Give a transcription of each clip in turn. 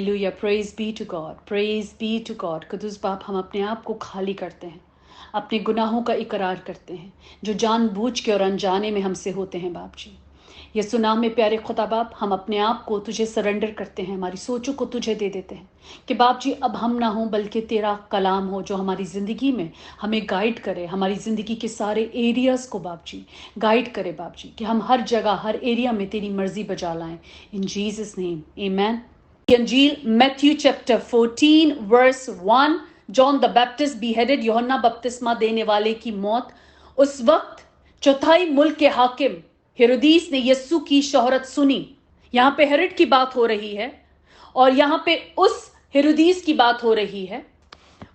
Hallelujah, praise be to God, praise be to God. कुदूस बाप, हम अपने आप को खाली करते हैं, अपने गुनाहों का इकरार करते हैं जो जानबूझ के और अनजाने में हमसे होते हैं। बाप जी, यसु नाम में प्यारे खुदा बाप, हम अपने आप को तुझे सरेंडर करते हैं, हमारी सोचों को तुझे दे देते हैं कि बाप जी अब हम ना हो बल्कि तेरा कलाम हो जो हमारी ज़िंदगी में हमें गाइड करे, हमारी ज़िंदगी के सारे एरियाज़ को बाप जी गाइड करे बाप जी, कि हम हर जगह हर एरिया में तेरी मर्जी बजा लाएं। In Jesus name, amen. अंजील Matthew chapter 14 verse 1, John the Baptist beheaded, यूहन्ना बपतिस्मा देने वाले की मौत। उस वक्त चौथाई मुल्क के हाकिम हेरोदीस ने यस्सु की शोहरत सुनी। यहाँ पे हेरोड की बात हो रही है और यहाँ पे उस हेरोदीस की बात हो रही है।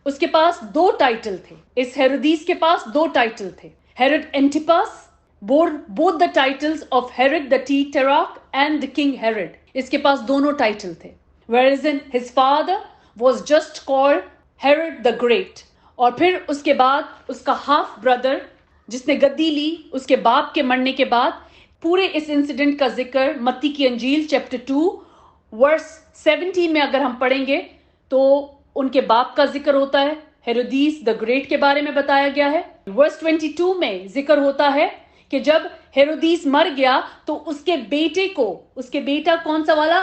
उसके पास दो टाइटल थे, इस हेरोदीस के पास दो टाइटल थे। Herod Antipas bore both the titles of Herod the Tetrarch and the King Herod. इसके पास दोनों टाइटल थे। Whereas in his father was just called Herod the Great. और फिर उसके बाद उसका हाफ ब्रदर जिसने गद्दी ली उसके बाप के मरने के बाद, पूरे इस इंसिडेंट का जिक्र मत्ती की अंजील चैप्टर 2 वर्स 17 में अगर हम पढ़ेंगे तो उनके बाप का जिक्र होता है। हेरोदीस द ग्रेट के बारे में बताया गया है। वर्स 22 में जिक्र होता है कि जब हेरोदीस मर गया तो उसके बेटे को, उसके बेटा कौन सा वाला,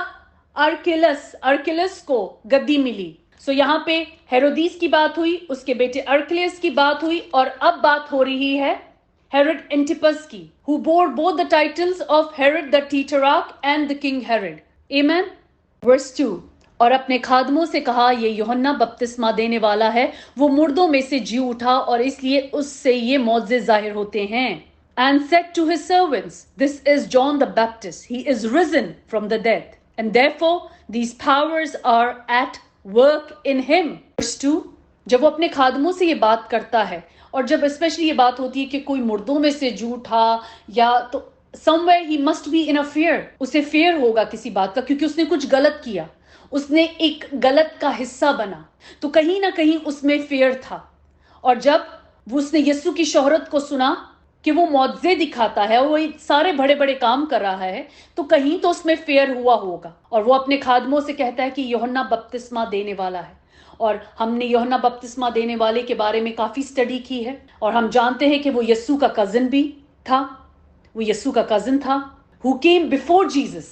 अर्किलस को गद्दी मिली। सो यहाँ पे हेरोदीस की बात हुई, उसके बेटे अर्किलस की बात हुई, और अब बात हो रही है हेरोड एंटिपस की, who bore both the titles of Herod the Tetrarch and the King Herod. Amen. Verse 2, और अपने खादमों से कहा, ये यूहन्ना बपतिस्मा देने वाला है, वो मुर्दों में से जी उठा और इसलिए उससे ये मौजे जाहिर होते हैं। And said to his servants, this is John the Baptist. He is risen from the dead. And therefore, these powers are at work in him. Verse 2, जब वो अपने खादमों से ये बात करता है, और जब स्पेशली ये बात होती है कि कोई मुर्दों में से जी उठा, या तो somewhere he must be in a fear. उसे fear होगा किसी बात का, क्योंकि उसने कुछ गलत किया, उसने एक गलत का हिस्सा बना, तो कहीं ना कहीं उसमें fear था। और जब उसने यीशु की शोहरत को सुना कि वो मौजे दिखाता है, वो सारे बड़े बड़े काम कर रहा है, तो कहीं तो उसमें फेयर हुआ होगा। और वो अपने खादमों से कहता है कि यूहन्ना बपतिस्मा देने वाला है। और हमने यूहन्ना बपतिस्मा देने वाले के बारे में काफी स्टडी की है, और हम जानते हैं कि वो यीशु का कजिन भी था। वो यीशु का कजिन था, हु केम बिफोर जीसस।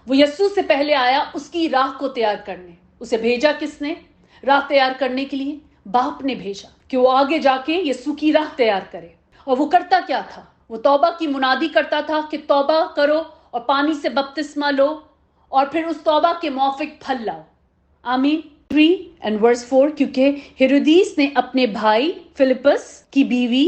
वो यीशु से पहले आया उसकी राह को तैयार करने। उसे भेजा किसने राह तैयार करने के लिए? बाप ने भेजा कि वो आगे जाके यीशु की राह तैयार करे। और वो करता क्या था? वो तौबा की मुनादी करता था कि तौबा करो और पानी से बपतिस्मा लो, और फिर उस तौबा के मौफिक फल लाओ। आमीन। 3 and verse 4, क्योंकि हेरोदीस ने अपने भाई फिलिपस की बीवी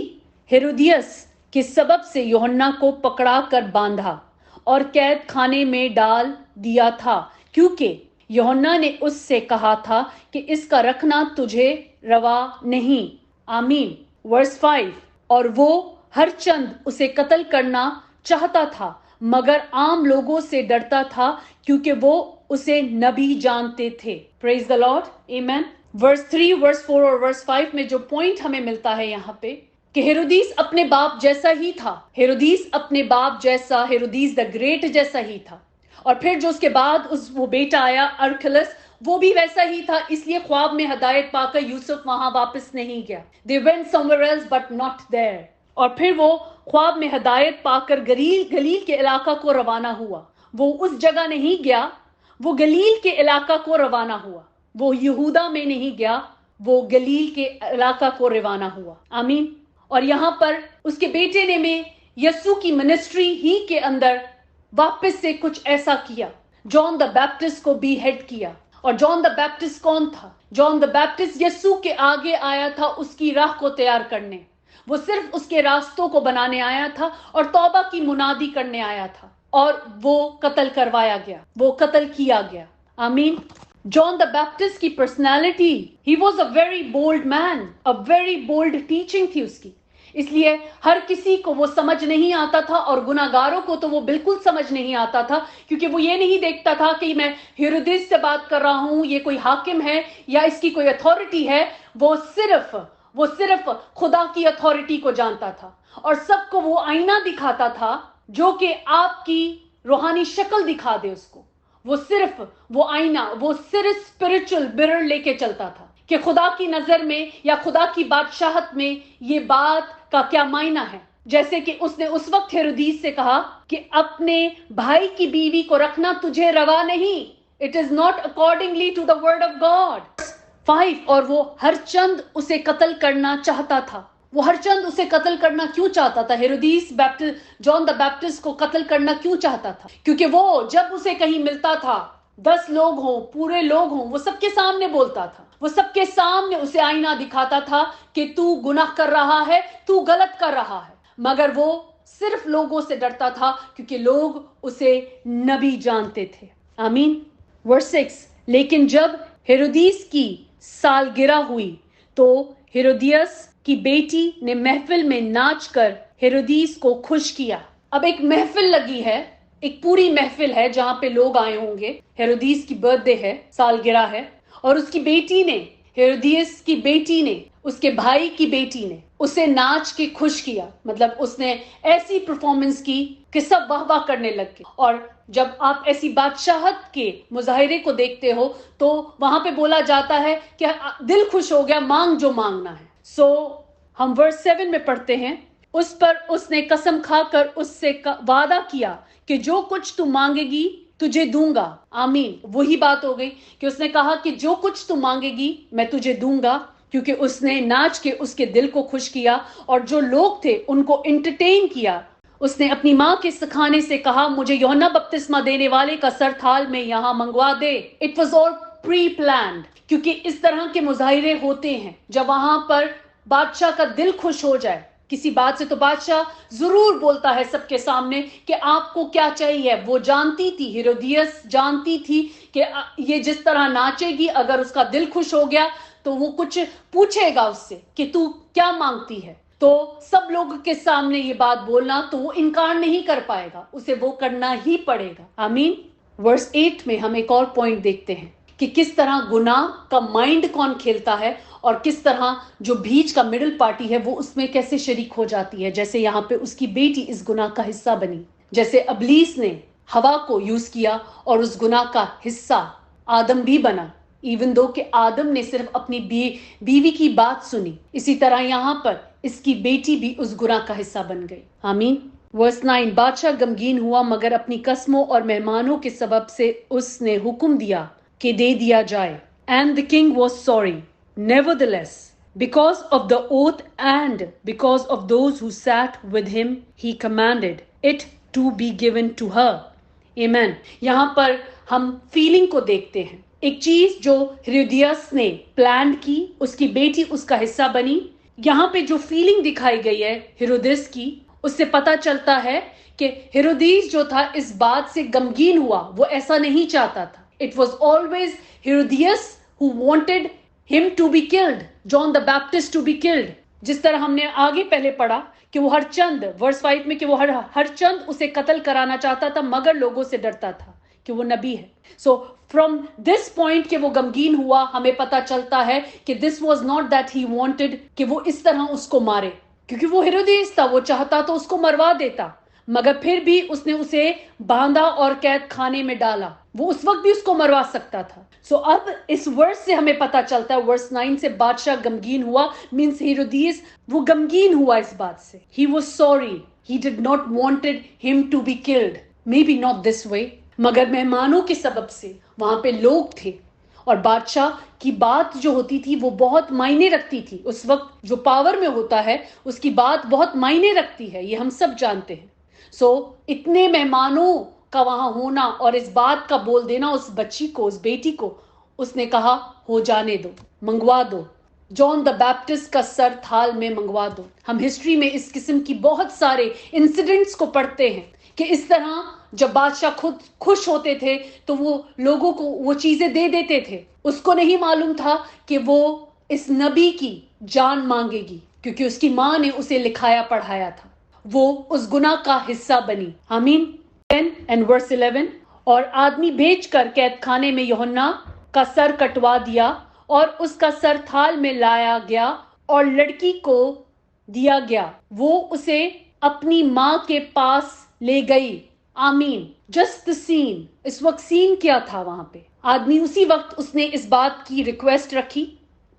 हेरोदियस के सबब से यूहन्ना को पकड़ा कर बांधा और कैद खाने में डाल दिया था, क्योंकि यूहन्ना ने उससे कहा था कि इसका रखना तुझे रवा नहीं। आमीन। वर्स 5, और वो हर चंद उसे कत्ल करना चाहता था, मगर आम लोगों से डरता था क्योंकि वो उसे नबी जानते थे। Praise the Lord, amen. Verse 3, verse 4 और वर्स 5 में जो पॉइंट हमें मिलता है यहाँ पे कि हेरोदीस अपने बाप जैसा ही था। हेरोदीस अपने बाप जैसा, हेरोदीस द ग्रेट जैसा ही था। और फिर जो उसके बाद वो बेटा आया अर्किलस, वो भी वैसा ही था। इसलिए ख्वाब में हदायत पाकर यूसुफ वहां वापस नहीं गया। They went somewhere else but not there. और फिर वो ख्वाब में हदायत पाकर गलील के इलाका को रवाना हुआ। वो उस जगह नहीं गया, वो गलील के इलाका को रवाना हुआ। वो यहूदा में नहीं गया, वो गलील के इलाका को रवाना हुआ। आमीन। और यहाँ पर उसके बेटे ने में यीशु की मिनिस्ट्री ही के अंदर वापस से कुछ ऐसा किया। जॉन द बैप्टिस्ट को बीहेड किया। और जॉन द बैप्टिस्ट कौन था? जॉन द बैप्टिस्ट यीशु के आगे आया था उसकी राह को तैयार करने। वो सिर्फ उसके रास्तों को बनाने आया था और तौबा की मुनादी करने आया था, और वो कत्ल करवाया गया, वो कत्ल किया गया। आमीन। जॉन द बैप्टिस्ट की personality, he was a very bold man, a very bold teaching थी उसकी। इसलिए हर किसी को वो समझ नहीं आता था, और गुनाहगारों को तो वो बिल्कुल समझ नहीं आता था, क्योंकि वो ये नहीं देखता था कि मैं हेरोदेस से बात कर रहा हूं, ये कोई हाकिम है या इसकी कोई अथॉरिटी है। वो सिर्फ खुदा की अथॉरिटी को जानता था, और सबको वो आईना दिखाता था जो कि आपकी रूहानी शक्ल दिखा दे उसको। वो सिर्फ वो आईना, वो सिर्फ स्पिरिचुअल मिरर लेके चलता था कि खुदा की नजर में या खुदा की बादशाहत में ये बात का क्या मायना है। जैसे कि उसने उस वक्त हेरोदीस से कहा कि अपने भाई की बीवी को रखना तुझे रवा नहीं, it is not accordingly to the word of God. 5, और वो हर चंद उसे कत्ल करना चाहता था। वो हर चंद उसे कत्ल करना क्यों चाहता था? हेरोदीस जॉन द बैप्टिस्ट को कत्ल करना क्यों चाहता था? क्योंकि वो जब उसे कहीं मिलता था, 10 लोग हों, पूरे लोग हों, वो सबके सामने बोलता था, वो सबके सामने उसे आईना दिखाता था कि तू गुनाह कर रहा है, तू गलत कर रहा है। मगर वो सिर्फ लोगों से डरता था क्योंकि लोग उसे नबी जानते थे। आमीन। वर्स 6, लेकिन जब हेरोदीस की सालगिरह हुई तो हेरोदियस की बेटी ने महफिल में नाचकर हेरोदीस को खुश किया। अब एक महफिल लगी है, एक पूरी महफिल है जहां पे लोग आए होंगे। हेरोदीस की बर्थडे है, सालगिरह है, और उसकी बेटी ने, हेरोदियस की बेटी ने, उसके भाई की बेटी ने उसे नाच के खुश किया। मतलब उसने ऐसी परफॉर्मेंस की कि सब वाह वाह करने लग गए। और जब आप ऐसी बादशाहत के मुजाहिरे को देखते हो तो वहां पे बोला जाता है कि दिल खुश हो गया, मांग जो मांगना है। हम वर्स 7 में पढ़ते हैं, उस पर उसने कसम खाकर उससे वादा किया कि जो कुछ तू मांगेगी तुझे दूंगा। आमीन। वही बात हो गई कि उसने कहा कि जो कुछ तू मांगेगी मैं तुझे दूंगा, क्योंकि उसने नाच के उसके दिल को खुश किया और जो लोग थे उनको एंटरटेन किया। उसने अपनी माँ के सिखाने से कहा, मुझे यूहन्ना बपतिस्मा देने वाले का सर थाल में यहाँ मंगवा दे। It was all pre planned, क्योंकि इस तरह के मुजाहिरे होते हैं जब वहां पर बादशाह का दिल खुश हो जाए किसी बात से, तो बादशाह जरूर बोलता है सबके सामने कि आपको क्या चाहिए। वो जानती थी, हेरोदियस जानती थी कि ये जिस तरह नाचेगी, अगर उसका दिल खुश हो गया तो वो कुछ पूछेगा उससे कि तू क्या मांगती है। तो सब लोगों के सामने ये बात बोलना तो वो इनकार नहीं कर पाएगा, उसे वो करना ही पड़ेगा। आमीन। वर्स 8 में हम एक और पॉइंट देखते हैं कि किस तरह गुनाह का माइंड कौन खेलता है और किस तरह जो बीच का मिडिल पार्टी है वो उसमें कैसे शरीक हो जाती है। जैसे यहाँ पे उसकी बेटी इस गुनाह का हिस्सा बनी, जैसे अबलीस ने हवा को यूज किया और उस गुनाह का हिस्सा आदम भी बना, इवन दो कि आदम ने सिर्फ अपनी बीवी की बात सुनी। इसी तरह यहाँ पर इसकी बेटी भी उस गुनाह का हिस्सा बन गई। आमीन। वर्स 9, बादशाह गमगीन हुआ मगर अपनी कस्मों और मेहमानों के सबब से उसने हुक्म दिया कि दे दिया जाए। And the king was sorry nevertheless because of the oath and because of those who sat with him he commanded it to be given to her. Amen. यहाँ पर हम फीलिंग को देखते हैं, एक चीज जो हेरोदियस ने प्लान की, उसकी बेटी उसका हिस्सा बनी। यहाँ पे जो फीलिंग दिखाई गई है हेरोदिस की, उससे पता चलता है कि हेरोदिस जो था इस बात से गमगीन हुआ, वो ऐसा नहीं चाहता था। It was always Herodias who wanted him to be killed, John the Baptist to be killed। जिस तरह हमने आगे पहले पढ़ा कि वो हर चंद, वर्स 5 में, कि वो हर चंद उसे कत्ल कराना चाहता था मगर लोगों से डरता था कि वो नबी है। सो फ्रॉम दिस पॉइंट कि वो गमगीन हुआ, हमें पता चलता है कि this was not that he wanted कि वो इस तरह उसको मारे, क्योंकि वो हेरोदेस था, वो चाहता तो उसको मरवा देता, मगर फिर भी उसने उसे बांधा और कैद खाने में डाला। वो उस वक्त भी उसको मरवा सकता था। अब इस वर्स से हमें पता चलता है, वर्स 9 से, बादशाह गमगीन हुआ मींस हेरोदियस वो गमगीन हुआ इस बात से। He was sorry, he did not wanted him to be killed, may be not this way, मगर मेहमानों के सबब से वहां पे लोग थे और बादशाह की बात जो होती थी वो बहुत मायने रखती थी। उस वक्त जो पावर में होता है उसकी बात बहुत मायने रखती है, ये हम सब जानते हैं। इतने मेहमानों का वहां होना और इस बात का बोल देना उस बच्ची को, उस बेटी को, उसने कहा हो जाने दो, मंगवा दो, जॉन द बैप्टिस्ट का सर थाल में मंगवा दो। हम हिस्ट्री में इस किस्म की बहुत सारे इंसिडेंट्स को पढ़ते हैं कि इस तरह जब बादशाह खुद खुश होते थे तो वो लोगों को वो चीजें दे देते थे। उसको नहीं मालूम था कि वो इस नबी की जान मांगेगी, क्योंकि उसकी माँ ने उसे लिखाया पढ़ाया था। वो उस गुनाह का हिस्सा बनी। आमीन। 10 and verse 11, और आदमी भेजकर कैद खाने में यूहन्ना का सर कटवा दिया और उसका सर थाल में लाया गया और लड़की को दिया गया। वो उसे अपनी माँ के पास ले गई। आमीन। जस्ट द सीन, इस वक्त सीन क्या था वहां पे? आदमी उसी वक्त उसने इस बात की रिक्वेस्ट रखी,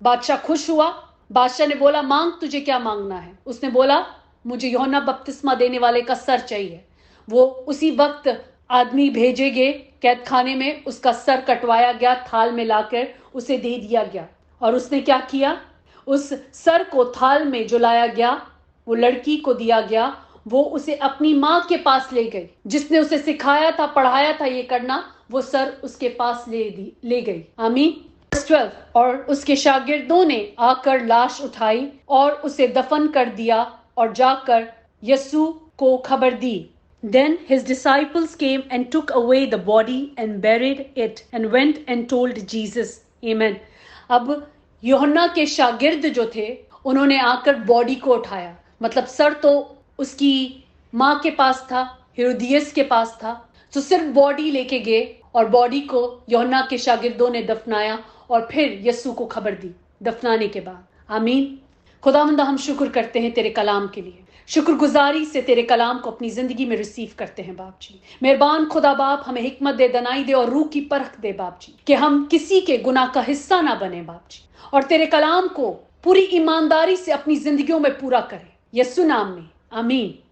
बादशाह खुश हुआ। बादशाह ने बोला मांग, तुझे क्या मांगना है? उसने बोला मुझे यूहन्ना बपतिस्मा देने वाले का सर चाहिए। वो उसी वक्त आदमी भेजे गए कैद खाने में, उसका सर कटवाया गया, थाल में लाकर उसे दे दिया गया। और उसने क्या किया? उस सर को थाल में जो लाया गया वो लड़की को दिया गया। वो उसे अपनी माँ के पास ले गई, जिसने उसे सिखाया था, पढ़ाया था ये करना, वो सर उसके पास ले गई। आमीन। 12, और उसके शागिर्दों ने आकर लाश उठाई और उसे दफन कर दिया और जाकर यीशु को खबर दी। Then his disciples came and took away the body and buried it and went and told Jesus. Amen. अब यूहन्ना के शागिर्द जो थे उन्होंने आकर बॉडी को उठाया, मतलब सर तो उसकी माँ के पास था, हेरोदियस के पास था, तो सिर्फ बॉडी लेके गए और बॉडी को यूहन्ना के शागिर्दों ने दफनाया और फिर यीशु को खबर दी दफनाने के बाद। आमीन। खुदावंदा हम शुक्र करते हैं तेरे कलाम के लिए, शुक्रगुजारी से तेरे कलाम को अपनी जिंदगी में रिसीव करते हैं बाप जी। मेहरबान खुदा बाप, हमें हिकमत दे, दनाई दे और रूह की परख दे बाप जी, कि हम किसी के गुनाह का हिस्सा ना बने बाप जी, और तेरे कलाम को पूरी ईमानदारी से अपनी जिंदगियों में पूरा करें, यीशु नाम में, आमीन।